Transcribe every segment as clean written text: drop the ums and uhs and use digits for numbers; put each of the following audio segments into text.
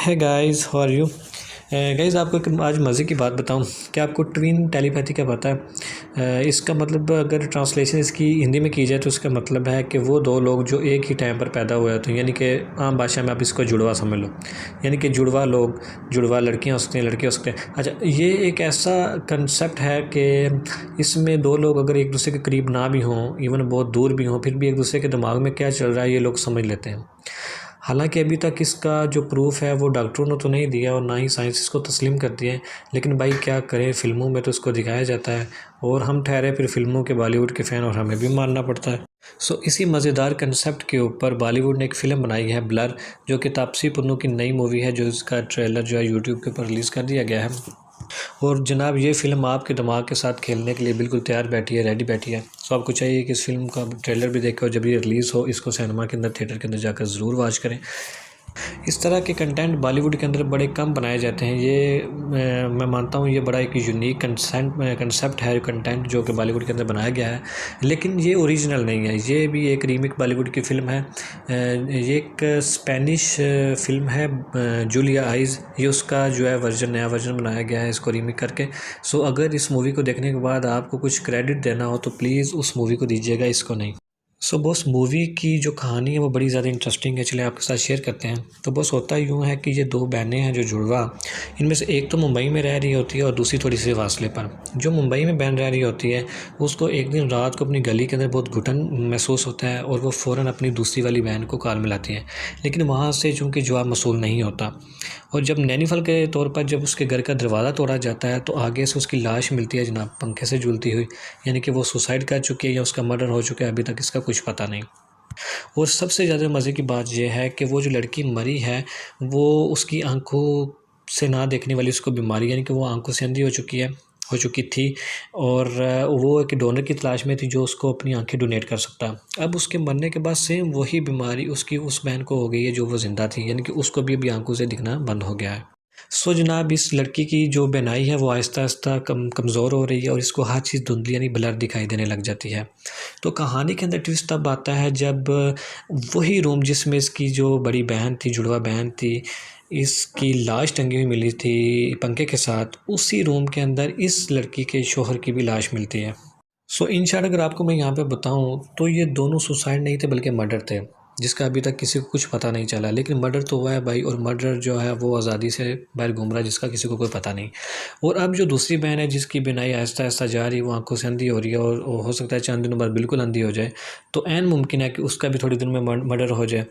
है guys, how are you guys. आपको एक आज मज़े की बात बताऊं। क्या आपको ट्विन टेलीपैथी का पता है? इसका मतलब अगर ट्रांसलेशन इसकी हिंदी में की जाए तो इसका मतलब है कि वो दो लोग जो एक ही टाइम पर पैदा हुए होते हैं, यानी कि आम भाषा में आप इसको जुड़वा समझ लो। यानी कि जुड़वा लोग, जुड़वा लड़कियां हो सकती हैं, लड़के हो सकते हैं। अच्छा, ये एक ऐसा कंसेप्ट है कि इसमें दो लोग अगर एक दूसरे के करीब ना भी हों, इवन बहुत दूर भी हों, फिर भी एक दूसरे के दिमाग में क्या चल रहा है ये लोग समझ लेते हैं। हालांकि अभी तक इसका जो प्रूफ है वो डॉक्टरों ने तो नहीं दिया और ना ही साइंस इसको तस्लीम करती है, लेकिन भाई क्या करें, फ़िल्मों में तो इसको दिखाया जाता है और हम ठहरे फिर फिल्मों के बॉलीवुड के फ़ैन और हमें भी मानना पड़ता है। इसी मज़ेदार कंसेप्ट के ऊपर बॉलीवुड ने एक फ़िल्म बनाई है ब्लर, जो कि तापसी पन्नू की नई मूवी है, जो इसका ट्रेलर जो है यूट्यूब के ऊपर रिलीज़ कर दिया गया है। और जनाब ये फ़िल्म आपके दिमाग के साथ खेलने के लिए बिल्कुल तैयार बैठी है, रेडी बैठी है। सो आपको चाहिए कि इस फ़िल्म का ट्रेलर भी देखें और जब ये रिलीज़ हो इसको सिनेमा के अंदर, थिएटर के अंदर जाकर ज़रूर वॉच करें। इस तरह के कंटेंट बॉलीवुड के अंदर बड़े कम बनाए जाते हैं। ये मैं मानता हूँ ये बड़ा एक यूनिक कंसेप्ट है कंटेंट जो कि बॉलीवुड के अंदर बनाया गया है, लेकिन ये ओरिजिनल नहीं है। ये भी एक रीमेक बॉलीवुड की फ़िल्म है। ये एक स्पेनिश फ़िल्म है, जूलिया आइज़। ये उसका जो है वर्जन, नया वर्जन बनाया गया है इसको रीमेक करके। अगर इस मूवी को देखने के बाद आपको कुछ क्रेडिट देना हो तो प्लीज़ उस मूवी को दीजिएगा, इसको नहीं। बॉस, मूवी की जो कहानी है वो बड़ी ज़्यादा इंटरेस्टिंग है, चलिए आपके साथ शेयर करते हैं। बॉस, होता यूँ है कि ये दो बहनें हैं जो जुड़वा, इनमें से एक तो मुंबई में रह रही होती है और दूसरी थोड़ी सी फासले पर। जो मुंबई में बहन रह रही होती है उसको एक दिन रात को अपनी गली के अंदर बहुत घुटन महसूस होता है और वो फ़ौरन अपनी दूसरी वाली बहन को कॉल मिलाती है, लेकिन वहाँ से चूँकि जवाब मौसूल नहीं होता। और जब नैनीफल के तौर पर जब उसके घर का दरवाज़ा तोड़ा जाता है तो आगे से उसकी लाश मिलती है जनाब, पंखे से झूलती हुई। यानी कि वो सुसाइड कर चुकी है या उसका मर्डर हो चुका है, अभी तक इसका कुछ पता नहीं। और सबसे ज़्यादा मज़े की बात यह है कि वो जो लड़की मरी है वो उसकी आंखों से ना देखने वाली उसको बीमारी, यानी कि वो आंखों से अंधी हो चुकी थी और वो एक डोनर की तलाश में थी जो उसको अपनी आंखें डोनेट कर सकता। अब उसके मरने के बाद सेम वही बीमारी उसकी उस बहन को हो गई है जो वो ज़िंदा थी, यानी कि उसको भी अभी आंखों से दिखना बंद हो गया है। जनाब इस लड़की की जो बनाई है वो आहिस्ता-आहिस्ता कमज़ोर हो रही है और इसको हर चीज़ धुंधली यानी ब्लर दिखाई देने लग जाती है। तो कहानी के अंदर ट्विस्ट तब आता है जब वही रूम जिसमें इसकी जो बड़ी बहन थी, जुड़वा बहन थी, इसकी लाश टंगी हुई मिली थी पंखे के साथ, उसी रूम के अंदर इस लड़की के शौहर की भी लाश मिलती है। इन शॉर्ट अगर आपको मैं यहाँ पे बताऊँ तो ये दोनों सुसाइड नहीं थे बल्कि मर्डर थे, जिसका अभी तक किसी को कुछ पता नहीं चला। लेकिन मर्डर तो हुआ है भाई, और मर्डर जो है वो आज़ादी से बाहर घूम रहा है, जिसका किसी को कोई पता नहीं। और अब जो दूसरी बहन है जिसकी बिनाई आहिस्ता आहिस्ता जा रही है, वो आंखों से अंधी हो रही है और हो सकता है चंद दिनों बाद बिल्कुल अंधी हो जाए, तो ऐन मुमकिन है कि उसका भी थोड़ी दिन में मर्डर हो जाए।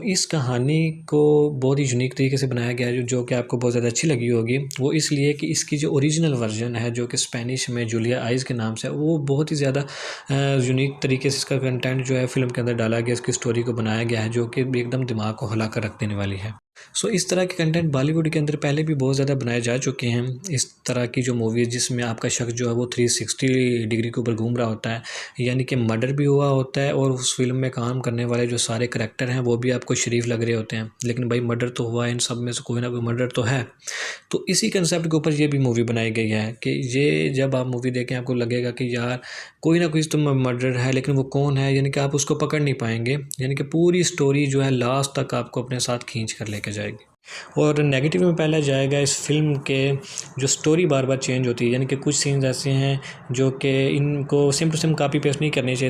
इस कहानी को बहुत ही यूनिक तरीके से बनाया गया है जो कि आपको बहुत ज़्यादा अच्छी लगी होगी। वो इसलिए कि इसकी जो ओरिजिनल वर्जन है जो कि स्पेनिश में जूलिया आइज़ के नाम से है, वो बहुत ही ज़्यादा यूनिक तरीके से इसका कंटेंट जो है फ़िल्म के अंदर डाला गया, इसकी स्टोरी को बनाया गया है जो कि एकदम दिमाग को हिला कर रख देने वाली है। इस तरह के कंटेंट बॉलीवुड के अंदर पहले भी बहुत ज़्यादा बनाए जा चुके हैं। इस तरह की जो मूवीज़ जिसमें आपका शख्स जो है वो 360 डिग्री के ऊपर घूम रहा होता है, यानी कि मर्डर भी हुआ होता है और उस फिल्म में काम करने वाले जो सारे करैक्टर हैं वो भी आपको शरीफ लग रहे होते हैं, लेकिन भाई मर्डर तो हुआ है, इन सब में से कोई ना कोई मर्डर तो है। तो इसी कंसेप्ट के ऊपर ये भी मूवी बनाई गई है कि ये जब आप मूवी देखें आपको लगेगा कि यार कोई ना कोई तो मर्डर है, लेकिन वो कौन है यानी कि आप उसको पकड़ नहीं पाएंगे। यानी कि पूरी स्टोरी जो है लास्ट तक आपको अपने साथ खींच कर लेके जाएगी। और नेगेटिव में पहला जाएगा इस फिल्म के जो स्टोरी बार बार चेंज होती है, यानी कि कुछ सीन्स ऐसे हैं जो कि इनको SIM to SIM copy paste नहीं करनी चाहिए।